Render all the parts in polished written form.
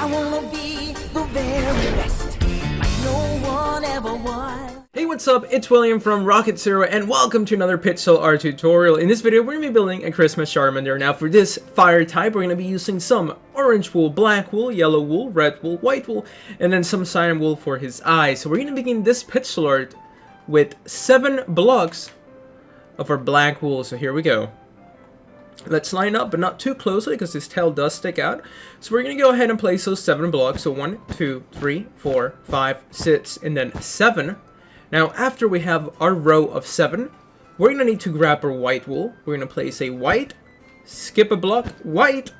I wanna be the very best, like no one ever was. Hey, what's up? It's William from Rocket Zero, and welcome to another Pixel Art tutorial. In this video, we're going to be building a Christmas Charmander. Now, for this fire type, we're going to be using some orange wool, black wool, yellow wool, red wool, white wool, and then some cyan wool for his eyes. So we're going to begin this pixel art with 7 blocks of our black wool. So here we go. Let's line up, but not too closely because his tail does stick out. So we're going to go ahead and place those 7 blocks. So 1, 2, 3, 4, 5, 6, and then 7. Now, after we have our row of 7, we're going to need to grab our white wool. We're going to place a white, skip a block, white,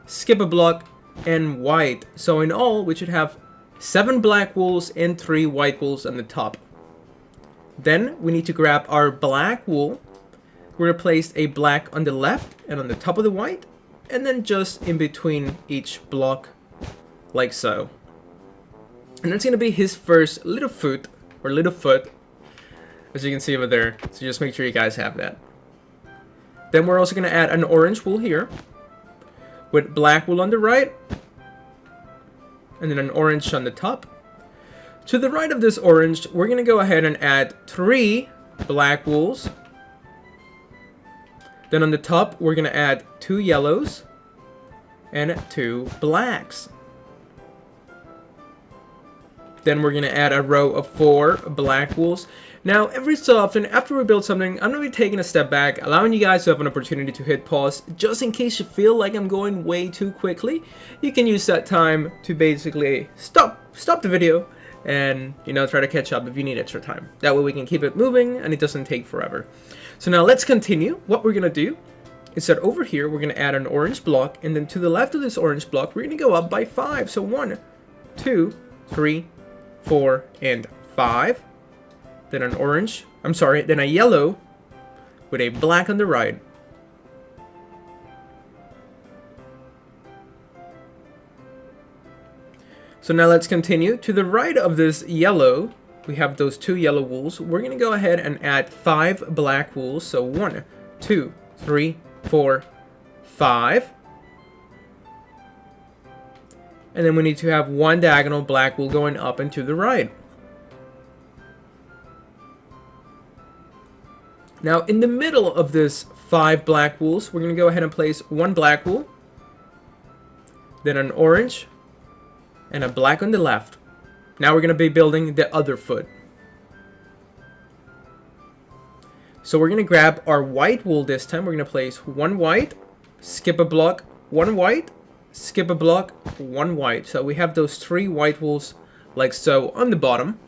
skip a block, and white. So in all, we should have 7 black wools and 3 white wools on the top. Then we need to grab our black wool. We're going to place a black on the left and on the top of the white, and then just in between each block, like so. And that's going to be his first little foot, as you can see over there. So just make sure you guys have that. Then we're also going to add an orange wool here, with black wool on the right, and then an orange on the top. To the right of this orange, we're going to go ahead and add 3 black wools. Then on the top, we're going to add 2 yellows and 2 blacks. Then we're going to add a row of 4 black wools. Now, every so often, after we build something, I'm going to be taking a step back, allowing you guys to have an opportunity to hit pause, just in case you feel like I'm going way too quickly. You can use that time to basically stop the video and, try to catch up if you need extra time. That way we can keep it moving and it doesn't take forever. So now let's continue. What we're going to do is that over here, we're going to add an orange block, and then to the left of this orange block, we're going to go up by 5. So 1, 2, 3, 4, and 5. Then an orange, then a yellow with a black on the right. So now let's continue. To the right of this yellow, we have those 2 yellow wools. We're going to go ahead and add 5 black wools. So 1, 2, 3, 4, 5. And then we need to have 1 diagonal black wool going up and to the right. Now, in the middle of this 5 black wools, we're going to go ahead and place 1 black wool, then an orange, and a black on the left. Now we're going to be building the other foot. So we're going to grab our white wool this time. We're going to place 1 white, skip a block, 1 white, skip a block, 1 white. So we have those 3 white wools like so on the bottom.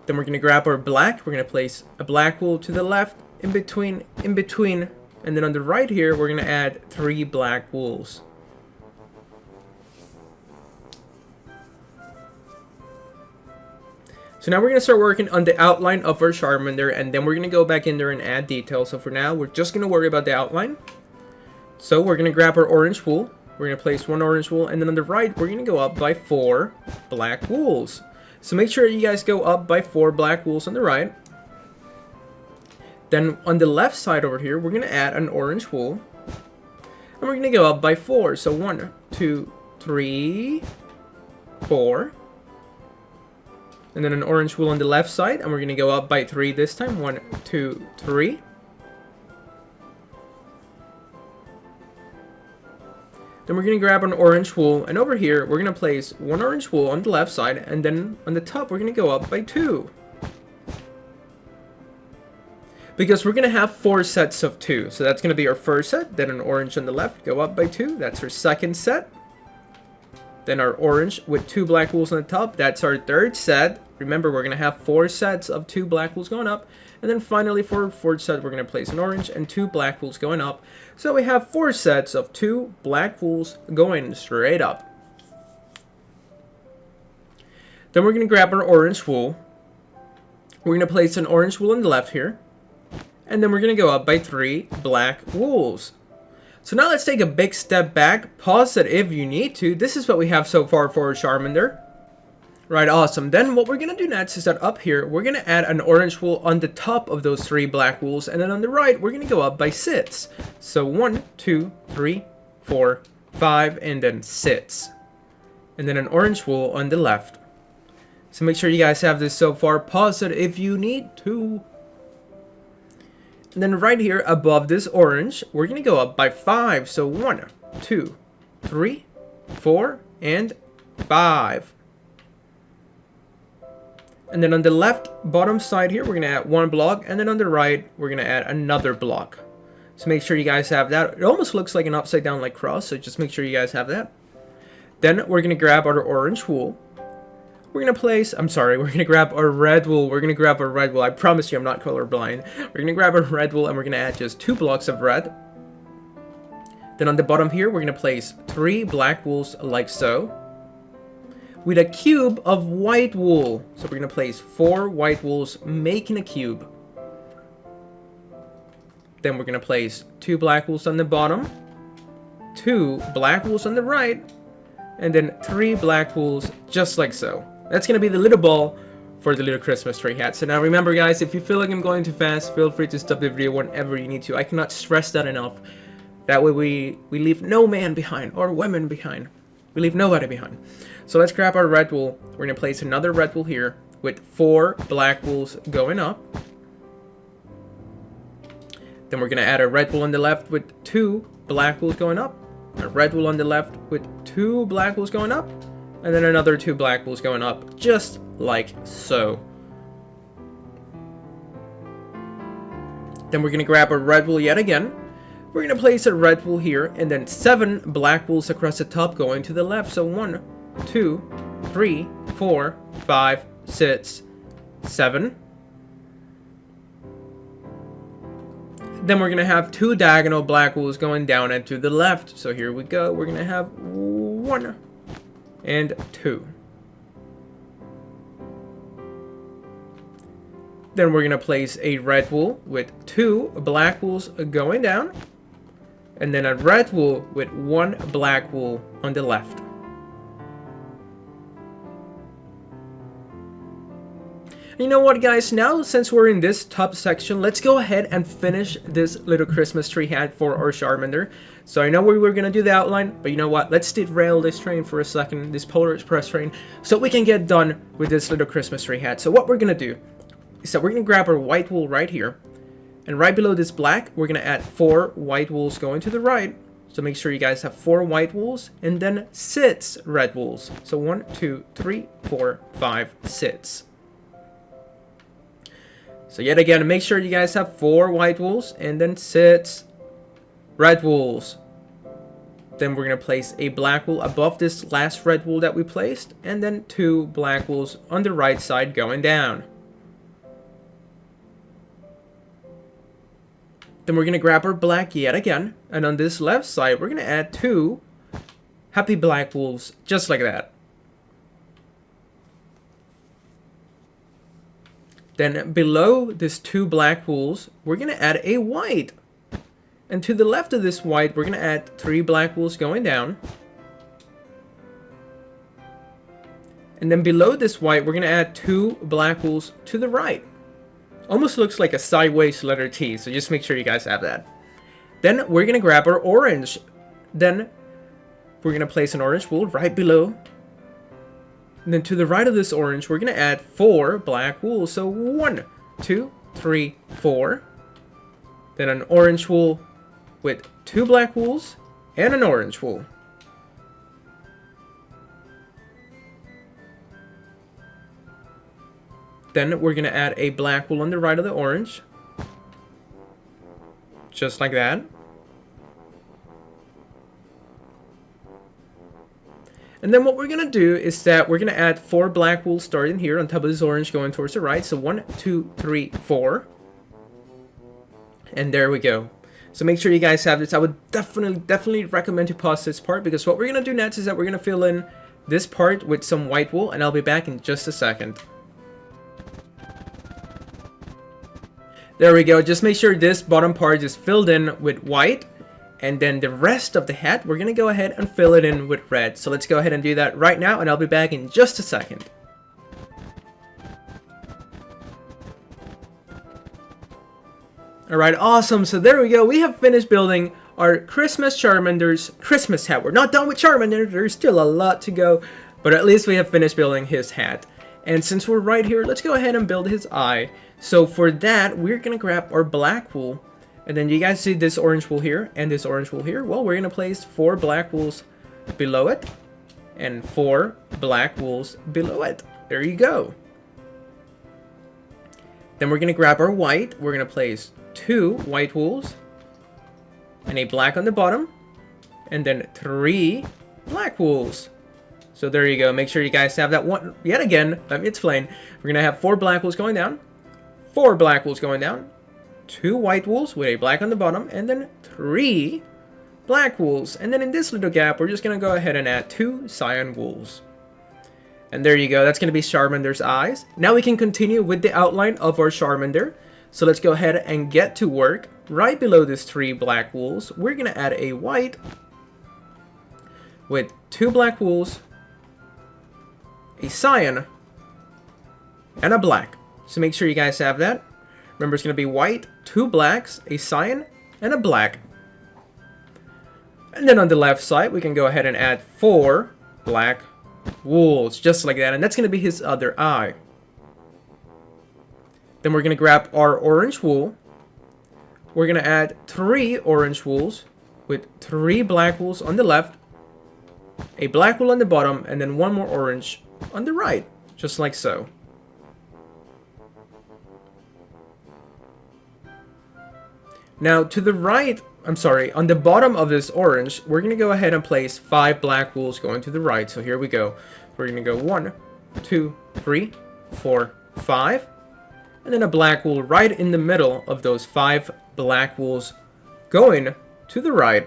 Then we're going to grab our black. We're going to place a black wool to the left, in between, and then on the right here, we're going to add 3 black wools. So now we're going to start working on the outline of our Charmander, and then we're going to go back in there and add details. So for now, we're just going to worry about the outline. So we're going to grab our orange wool. We're going to place 1 orange wool, and then on the right, we're going to go up by 4 black wools. So make sure you guys go up by 4 black wools on the right. Then on the left side over here, we're going to add an orange wool. And we're going to go up by 4. So 1, 2, 3, 4. And then an orange wool on the left side. And we're going to go up by 3 this time. 1, 2, 3. Then we're going to grab an orange wool, and over here, we're going to place 1 orange wool on the left side, and then on the top, we're going to go up by 2. Because we're going to have 4 sets of 2. So that's going to be our first set, then an orange on the left, go up by 2. That's our second set. Then our orange with 2 black wools on the top, that's our third set. Remember, we're going to have 4 sets of 2 black wools going up. And then finally, for our fourth set, we're going to place an orange and 2 black wools going up. So we have 4 sets of 2 black wools going straight up. Then we're going to grab our orange wool. We're going to place an orange wool on the left here. And then we're going to go up by 3 black wools. So now let's take a big step back. Pause it if you need to. This is what we have so far for our Charmander. Right, awesome. Then what we're going to do next is that up here, we're going to add an orange wool on the top of those 3 black wools. And then on the right, we're going to go up by 6. So 1, 2, 3, 4, 5, and then sits. And then an orange wool on the left. So make sure you guys have this so far. Pause it if you need to. And then right here above this orange, we're going to go up by 5. So 1, 2, 3, 4, and 5. And then on the left bottom side here, we're going to add 1 block. And then on the right, we're going to add another block. So make sure you guys have that. It almost looks like an upside down like cross. So just make sure you guys have that. Then we're going to grab our orange wool. We're going to place, we're going to grab our red wool. We're going to grab our red wool. I promise you I'm not colorblind. We're going to grab our red wool and we're going to add just 2 blocks of red. Then on the bottom here, we're going to place 3 black wools like so. With a cube of white wool. So we're going to place 4 white wools making a cube. Then we're going to place 2 black wools on the bottom. 2 black wools on the right. And then 3 black wools just like so. That's going to be the little ball for the little Christmas tree hat. So now remember guys, if you feel like I'm going too fast, feel free to stop the video whenever you need to. I cannot stress that enough. That way we leave no man behind or women behind. We leave nobody behind. So let's grab our red wool. We're going to place another red wool here with 4 black wools going up. Then we're going to add a red wool on the left with 2 black wools going up. A red wool on the left with 2 black wools going up. And then another 2 black wools going up, just like so. Then we're going to grab a red wool yet again. We're going to place a red wool here, and then 7 black wools across the top going to the left. So 1, 2, 3, 4, 5, 6, 7. Then we're going to have 2 diagonal black wools going down and to the left. So here we go. We're going to have 1 and 2. Then we're going to place a red wool with 2 black wools going down. And then a red wool with 1 black wool on the left. You know what guys, now since we're in this top section, let's go ahead and finish this little Christmas tree hat for our Charmander. So I know we were going to do the outline, but you know what, let's derail this train for a second, this Polar Express train, so we can get done with this little Christmas tree hat. So what we're going to do is that we're going to grab our white wool right here, and right below this black, we're going to add 4 white wools going to the right. So make sure you guys have 4 white wools, and then 6 red wools. So 1, 2, 3, 4, 5, 6. So yet again, make sure you guys have 4 white wools and then 6 red wools. Then we're going to place a black wool above this last red wool that we placed. And then 2 black wools on the right side going down. Then we're going to grab our black yet again. And on this left side, we're going to add 2 happy black wools just like that. Then below these 2 black wools, we're going to add a white. And to the left of this white, we're going to add 3 black wools going down. And then below this white, we're going to add 2 black wools to the right. Almost looks like a sideways letter T, so just make sure you guys have that. Then we're going to grab our orange. Then we're going to place an orange wool right below. And then to the right of this orange, we're going to add 4 black wools. So 1, 2, 3, 4. Then an orange wool with 2 black wools and an orange wool. Then we're going to add a black wool on the right of the orange. Just like that. And then what we're going to do is that we're going to add 4 black wool starting here on top of this orange going towards the right. So 1, 2, 3, 4. And there we go. So make sure you guys have this. I would definitely recommend to pause this part, because what we're going to do next is that we're going to fill in this part with some white wool, and I'll be back in just a second. There we go. Just make sure this bottom part is filled in with white. And then the rest of the hat, we're going to go ahead and fill it in with red. So let's go ahead and do that right now, and I'll be back in just a second. Alright, awesome. So there we go. We have finished building our Christmas Charmander's Christmas hat. We're not done with Charmander, there's still a lot to go, but at least we have finished building his hat. And since we're right here, let's go ahead and build his eye. So for that, we're gonna grab our black wool, and then you guys see this orange wool here and this orange wool here. Well, we're gonna place 4 black wools below it and 4 black wools below it. There you go. Then we're gonna grab our white. We're gonna place 2 white wools and a black on the bottom, and then 3 black wools. So there you go. Make sure you guys have that one. Yet again, let me explain. We're gonna have 4 black wools going down, 4 black wools going down, 2 white wools with a black on the bottom, and then 3 black wools. And then in this little gap, we're just gonna go ahead and add 2 cyan wools. And there you go. That's gonna be Charmander's eyes. Now we can continue with the outline of our Charmander. So let's go ahead and get to work. Right below these 3 black wools, we're gonna add a white with 2 black wools, a cyan, and a black. So make sure you guys have that. Remember, it's gonna be white, 2 blacks, a cyan, and a black. And then on the left side, we can go ahead and add 4 black wools, just like that. And that's gonna be his other eye. Then we're gonna grab our orange wool. We're gonna add 3 orange wools with 3 black wools on the left, a black wool on the bottom, and then 1 more orange on the right, just like so. Now to the right, on the bottom of this orange, we're gonna go ahead and place 5 black wools going to the right. So here we go. We're gonna go 1, 2, 3, 4, 5. And then a black wool right in the middle of those 5 black wools going to the right.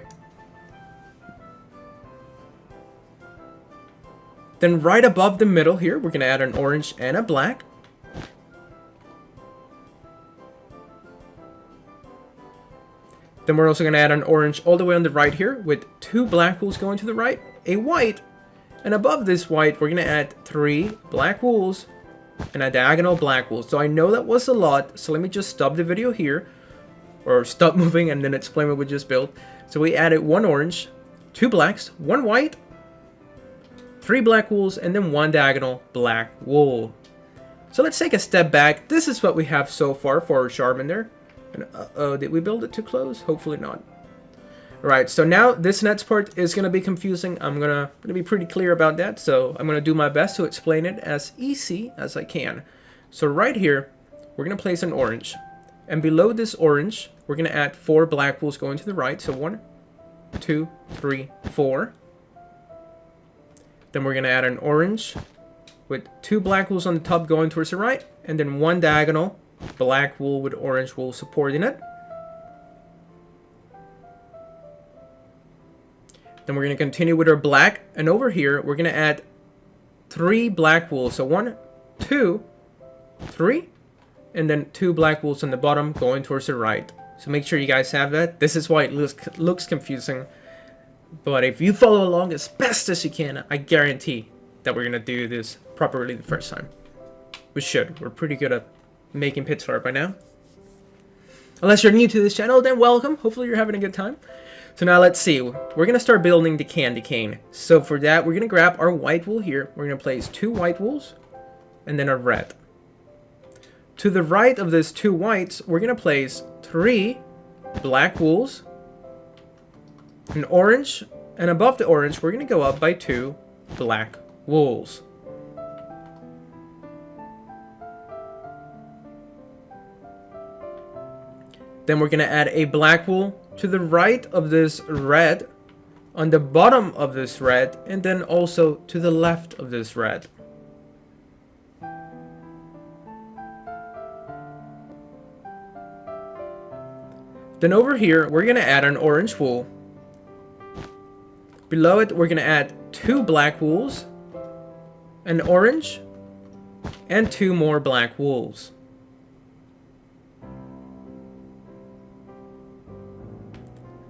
Then right above the middle here, we're going to add an orange and a black. Then we're also going to add an orange all the way on the right here with 2 black wools going to the right, a white, and above this white, we're going to add 3 black wools and a diagonal black wool. So I know that was a lot, so let me just stop the video here, or stop moving and then explain what we just built. So we added 1 orange, 2 blacks, 1 white, 3 black wools, and then 1 diagonal black wool. So let's take a step back. This is what we have so far for our Charmander. And did we build it too close? Hopefully not. Alright, so now this next part is going to be confusing. I'm gonna be pretty clear about that, so I'm going to do my best to explain it as easy as I can. So right here, we're going to place an orange. And below this orange, we're going to add 4 black wools going to the right. So 1, 2, 3, 4. Then we're going to add an orange with 2 black wools on the top going towards the right. And then 1 diagonal black wool with orange wool supporting it. Then we're going to continue with our black, and over here we're going to add 3 black wools. So 1, 2, 3, and then 2 black wools on the bottom going towards the right. So make sure you guys have that. This is why it looks confusing, but if you follow along as best as you can, I guarantee that we're going to do this properly the first time. We should. We're pretty good at making pixel art by now. Unless you're new to this channel, then welcome. Hopefully you're having a good time. So now let's see. We're going to start building the candy cane. So for that, we're going to grab our white wool here. We're going to place 2 white wools and then a red. To the right of these 2 whites, we're going to place 3 black wools, an orange, and above the orange, we're going to go up by 2 black wools. Then we're going to add a black wool to the right of this red, on the bottom of this red, and then also to the left of this red. Then over here, we're going to add an orange wool. Below it, we're going to add 2 black wools, an orange, and 2 more black wools.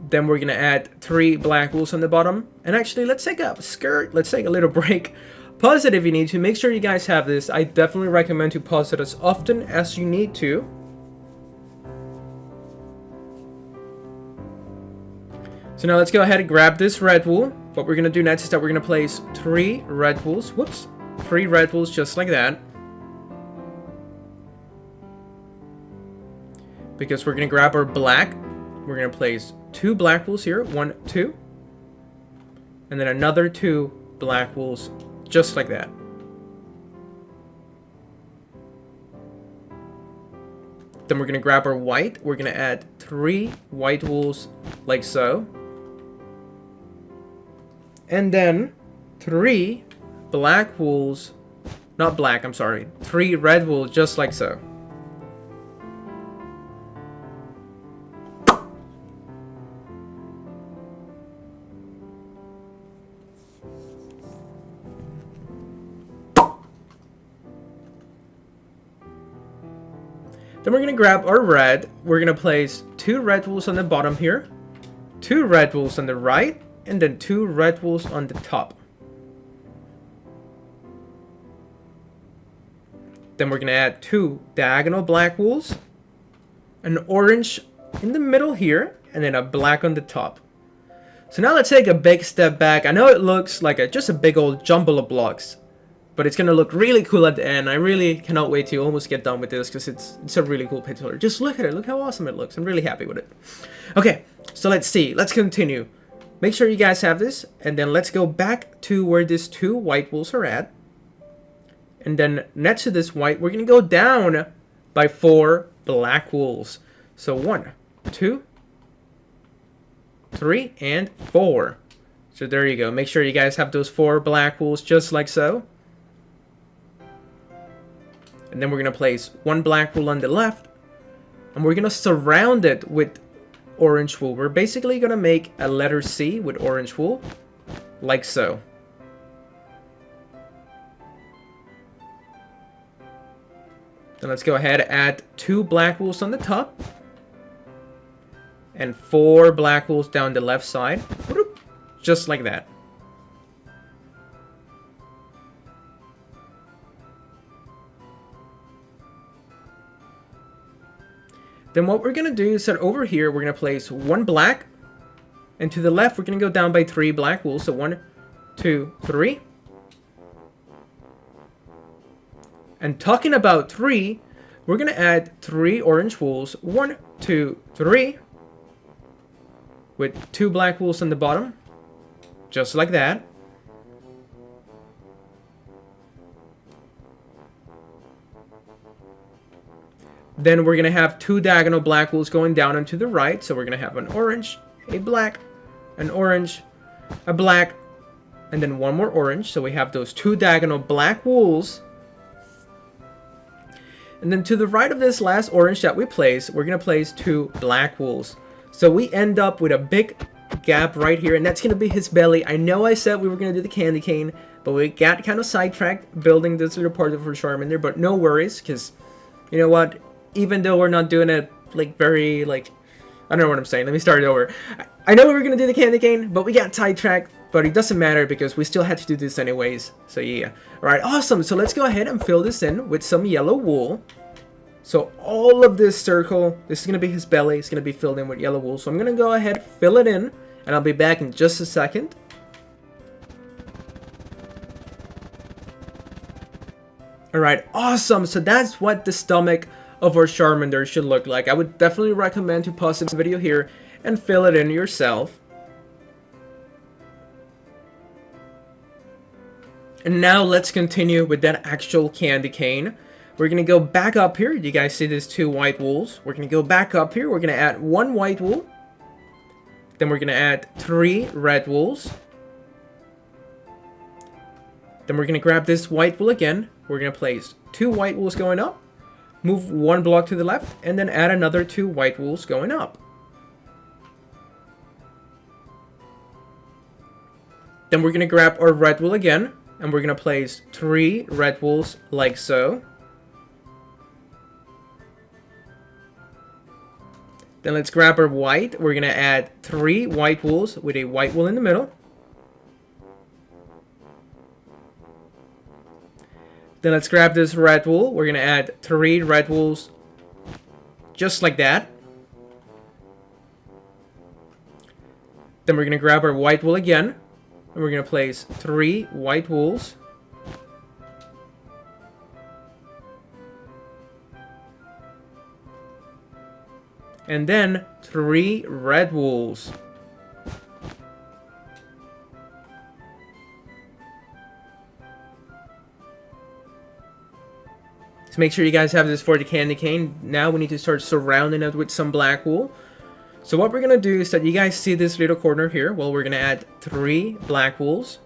Then we're going to add 3 black wools on the bottom. And actually, let's take a little break. Pause it if you need to. Make sure you guys have this. I definitely recommend to pause it as often as you need to. So now let's go ahead and grab this red wool. What we're going to do next is that we're going to place 3 red wools. Whoops. 3 red wools just like that. Because we're going to grab our black. We're going to place 2 black wools here. 1, 2. And then another 2 black wools just like that. Then we're going to grab our white. We're going to add 3 white wools like so. And then 3 black wools, not black, I'm sorry, 3 red wools just like so. Then we're going to grab our red. We're going to place 2 red wools on the bottom here, 2 red wools on the right, and then 2 red wools on the top. Then we're going to add 2 diagonal black wools, an orange in the middle here, and then a black on the top. So now let's take a big step back. I know it looks like just a big old jumble of blocks, but it's going to look really cool at the end. I really cannot wait to almost get done with this because it's a really cool picture. Just look at it. Look how awesome it looks. I'm really happy with it. Okay, so let's see. Let's continue. Make sure you guys have this, and then let's go back to where these 2 white wools are at. And then next to this white, we're going to go down by 4 black wools. So 1, 2, 3, and 4. So there you go. Make sure you guys have those 4 black wools just like so. And then we're going to place 1 black wool on the left. And we're going to surround it with orange wool. We're basically going to make a letter C with orange wool, like so. Then let's go ahead and add 2 black wools on the top. And 4 black wools down the left side. Just like that. Then what we're going to do is that over here, we're going to place 1 black. And to the left, we're going to go down by 3 black wools. So 1, 2, 3. And talking about 3, we're going to add 3 orange wools. 1, 2, 3. With 2 black wools on the bottom. Just like that. Then we're going to have 2 diagonal black wools going down and to the right. So we're going to have an orange, a black, an orange, a black, and then 1 more orange. So we have those 2 diagonal black wools. And then to the right of this last orange that we place, we're going to place 2 black wools. So we end up with a big gap right here, and that's going to be his belly. I know I said we were going to do the candy cane, but we got kind of sidetracked building this little part of our Charmander, but no worries, because you know what? Even though we're not doing it like very like, I don't know what I'm saying. Let me start it over. I know we were going to do the candy cane, but we got sidetracked, but it doesn't matter because we still had to do this anyways. So yeah. Alright, awesome. So let's go ahead and fill this in with some yellow wool. So all of this circle, this is going to be his belly. It's going to be filled in with yellow wool. So I'm going to go ahead, fill it in, and I'll be back in just a second. Alright, awesome. So that's what the stomach of our Charmander should look like. I would definitely recommend to pause this video here and fill it in yourself. And now let's continue with that actual candy cane. We're going to go back up here. You guys see these 2 white wools. We're going to go back up here. We're going to add 1 white wool. Then we're going to add 3 red wools. Then we're going to grab this white wool again. We're going to place 2 white wools going up. Move 1 block to the left. And then add another 2 white wools going up. Then we're going to grab our red wool again. And we're going to place 3 red wools like so. Then let's grab our white. We're going to add 3 white wools with a white wool in the middle. Then let's grab this red wool. We're going to add 3 red wools just like that. Then we're going to grab our white wool again. And we're going to place 3 white wools. And then 3 red wools. So make sure you guys have this for the candy cane. Now we need to start surrounding it with some black wool. So what we're going to do is that you guys see this little corner here. Well, we're going to add 3 black wools.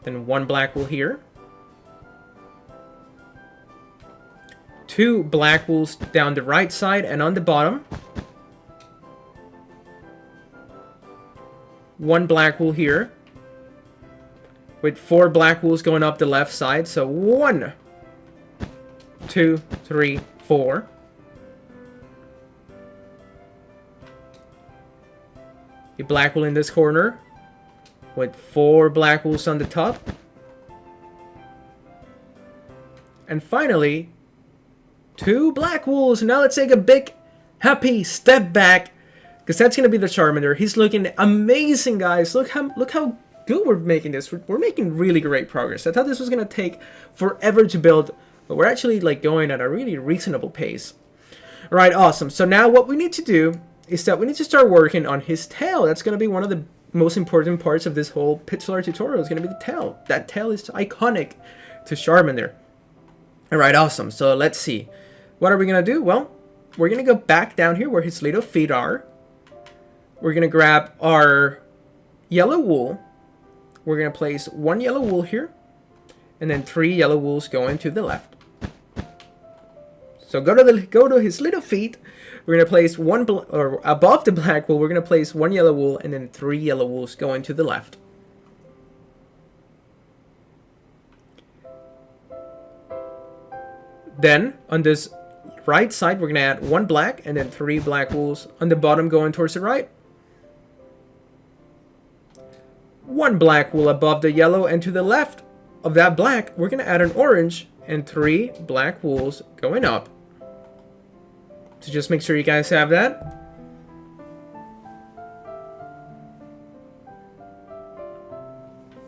Then 1 black wool here. 2 black wools down the right side and on the bottom. 1 black wool here. With 4 black wools going up the left side. So 1, 2, 3, 4. A black wool in this corner with 4 black wools on the top. And finally, 2 black wools. Now let's take a big happy step back, because that's going to be the Charmander. He's looking amazing, guys. Look how good we're making this. We're making really great progress. I thought this was going to take forever to build, but we're actually like going at a really reasonable pace. All right, awesome. So now what we need to do is that we need to start working on his tail. That's going to be one of the most important parts of this whole Pixel Art tutorial. Is going to be the tail. That tail is iconic to Charmander. All right, awesome. So let's see. What are we going to do? Well, we're going to go back down here where his little feet are. We're going to grab our yellow wool. We're going to place 1 yellow wool here. And then 3 yellow wools going to the left. So go to his little feet. We're going to place or above the black wool, we're going to place 1 yellow wool and then 3 yellow wools going to the left. Then on this right side, we're going to add 1 black and then 3 black wools on the bottom going towards the right. 1 black wool above the yellow, and to the left of that black, we're going to add an orange and 3 black wools going up. So just make sure you guys have that.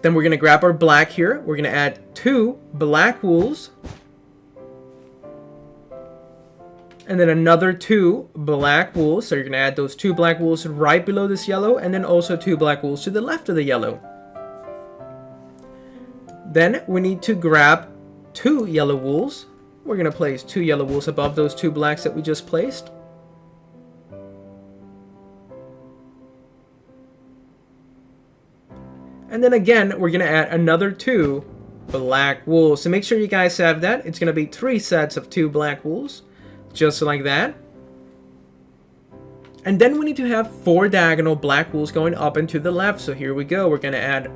Then we're going to grab our black here. We're going to add 2 black wools. And then another 2 black wools. So you're going to add those 2 black wools right below this yellow. And then also 2 black wools to the left of the yellow. Then we need to grab 2 yellow wools. We're going to place 2 yellow wools above those 2 blacks that we just placed. And then again, we're going to add another 2 black wools. So make sure you guys have that. It's going to be 3 sets of 2 black wools. Just like that. And then we need to have 4 diagonal black wools going up and to the left. So here we go. We're going to add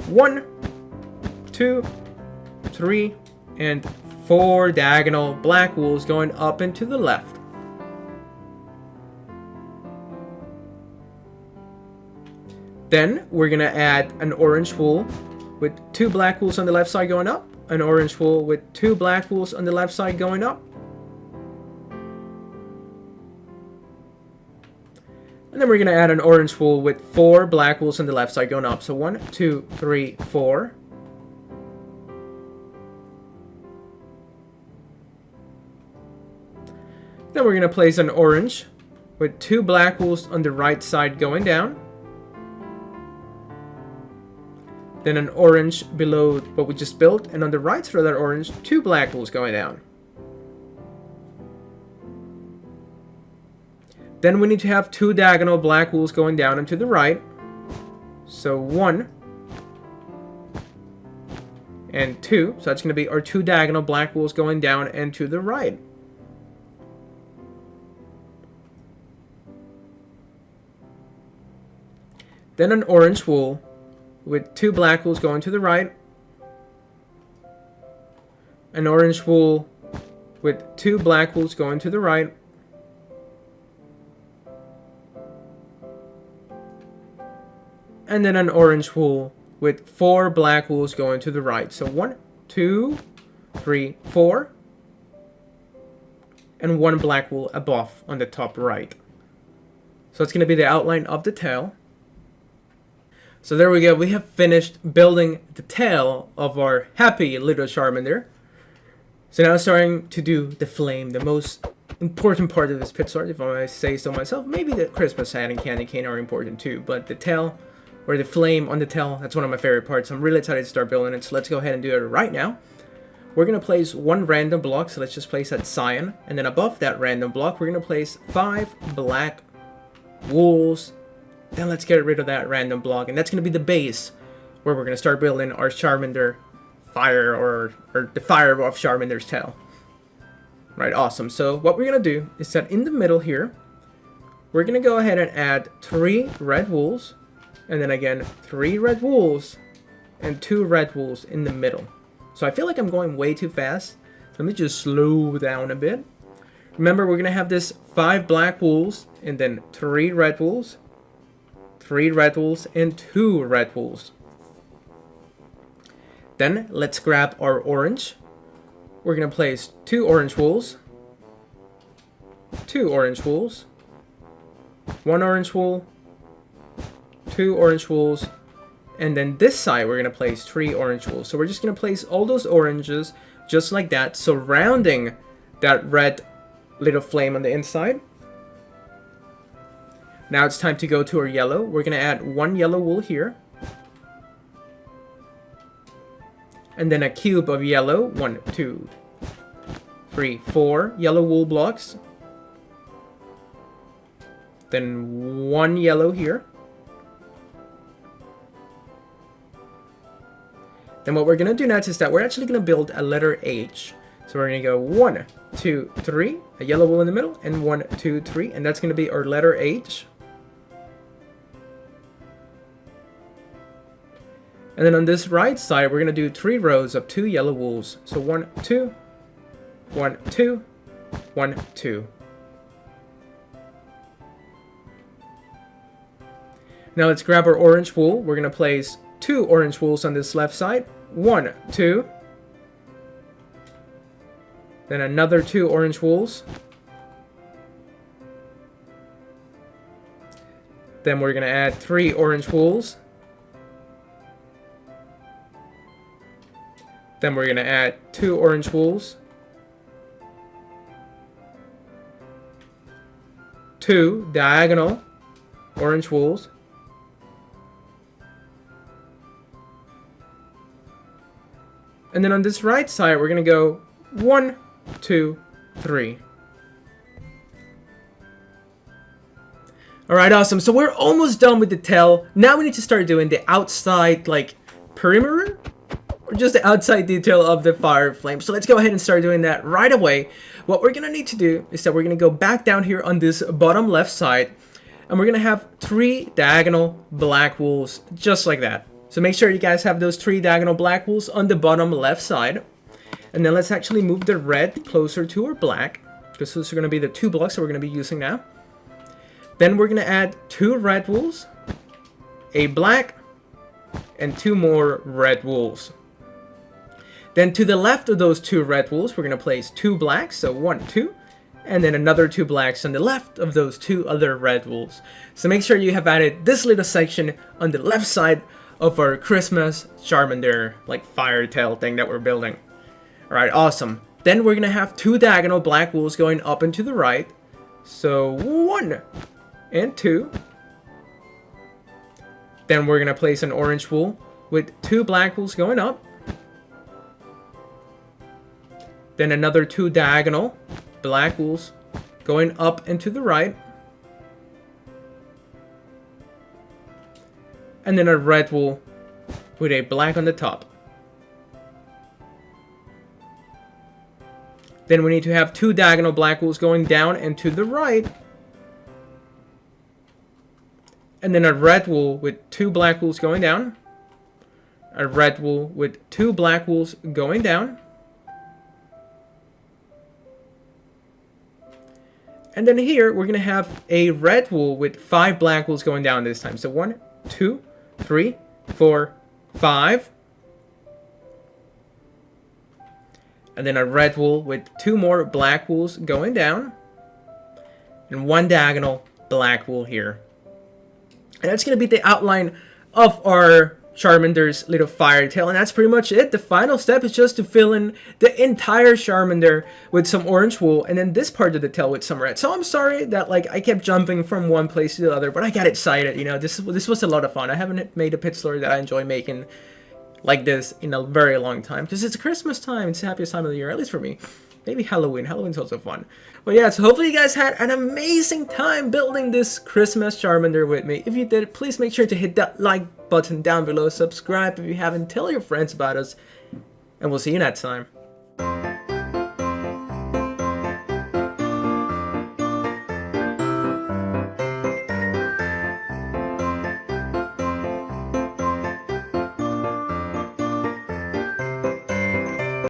1, 2, 3, and 4 diagonal black wools going up and to the left. Then we're going to add an orange wool with 2 black wools on the left side going up. An orange wool with 2 black wools on the left side going up. And then we're going to add an orange wool with 4 black wools on the left side going up. So 1, 2, 3, 4. Then we're going to place an orange with 2 black wools on the right side going down. Then an orange below what we just built. And on the right side of that orange, 2 black wools going down. Then we need to have 2 diagonal black wools going down and to the right. So 1 and 2. So that's going to be our 2 diagonal black wools going down and to the right. Then an orange wool with 2 black wools going to the right. An orange wool with 2 black wools going to the right. And then an orange wool with 4 black wools going to the right. So 1, 2, 3, 4. And 1 black wool above on the top right. So it's going to be the outline of the tail. So there we go. We have finished building the tail of our happy little Charmander. So now starting to do the flame, the most important part of this pit art, if I say so myself. Maybe the Christmas hat and candy cane are important too, but the tail, or the flame on the tail, that's one of my favorite parts. I'm really excited to start building it, so let's go ahead and do it right now. We're going to place one random block, so let's just place that cyan. And then above that random block, we're going to place 5 black wools. Then let's get rid of that random block, and that's going to be the base where we're going to start building our Charmander fire, or the fire of Charmander's tail. Right, awesome. So what we're going to do is that in the middle here, we're going to go ahead and add 3 red wools, and then again 3 red wools, and 2 red wools in the middle. So I feel like I'm going way too fast. So let me just slow down a bit. Remember, we're going to have this 5 black wools, and then 3 red wools, 3 red wools, and 2 red wools. Then let's grab our orange. We're going to place 2 orange wools, 2 orange wools, 1 orange wool, 2 orange wools, and then this side we're going to place 3 orange wools. So we're just going to place all those oranges just like that, surrounding that red little flame on the inside. Now it's time to go to our yellow. We're going to add 1 yellow wool here. And then a cube of yellow. 1, 2, 3, 4 yellow wool blocks. Then 1 yellow here. Then what we're going to do next is that we're actually going to build a letter H. So we're going to go 1, 2, 3, a yellow wool in the middle, and 1, 2, 3, and that's going to be our letter H. And then on this right side, we're going to do 3 rows of 2 yellow wools. So 1, 2, 1, 2, 1, 2. Now let's grab our orange wool. We're going to place 2 orange wools on this left side. 1, 2. Then another 2 orange wools. Then we're going to add 3 orange wools. Then we're going to add 2 orange wools. 2 diagonal orange wools. And then on this right side, we're going to go 1, 2, 3. Alright, awesome. So we're almost done with the tail. Now we need to start doing the outside, like, perimeter? Or just the outside detail of the fire flame. So let's go ahead and start doing that right away. What we're going to need to do is that we're going to go back down here on this bottom left side. And we're going to have 3 diagonal black wools, just like that. So make sure you guys have those 3 diagonal black wools on the bottom left side. And then let's actually move the red closer to our black, because those are going to be the 2 blocks that we're going to be using now. Then we're going to add 2 red wools, a black, and 2 more red wools. Then to the left of those 2 red wools, we're going to place 2 blacks, so 1, 2, and then another 2 blacks on the left of those 2 other red wools. So make sure you have added this little section on the left side of our Christmas Charmander, like fire tail thing that we're building. Alright, awesome. Then we're going to have 2 diagonal black wools going up and to the right. So 1 and 2. Then we're going to place an orange wool with 2 black wools going up. Then another 2 diagonal black wools going up and to the right. And then a red wool with a black on the top. Then we need to have 2 diagonal black wools going down and to the right. And then a red wool with 2 black wools going down. A red wool with 2 black wools going down. And then here we're going to have a red wool with 5 black wools going down this time. So 1, 2, 3, 4, 5. And then a red wool with 2 more black wools going down. And 1 diagonal black wool here. And that's going to be the outline of our Charmander's little fire tail, and that's pretty much it. The final step is just to fill in the entire Charmander with some orange wool, and then this part of the tail with some red. So I'm sorry that like I kept jumping from one place to the other, but I got excited. You know, this was a lot of fun. I haven't made a pit story that I enjoy making like this in a very long time, because it's Christmas time. It's the happiest time of the year, at least for me. Maybe Halloween. Halloween's also fun. But yeah, so hopefully you guys had an amazing time building this Christmas Charmander with me. If you did, please make sure to hit that like button down below. Subscribe if you haven't. Tell your friends about us. And we'll see you next time.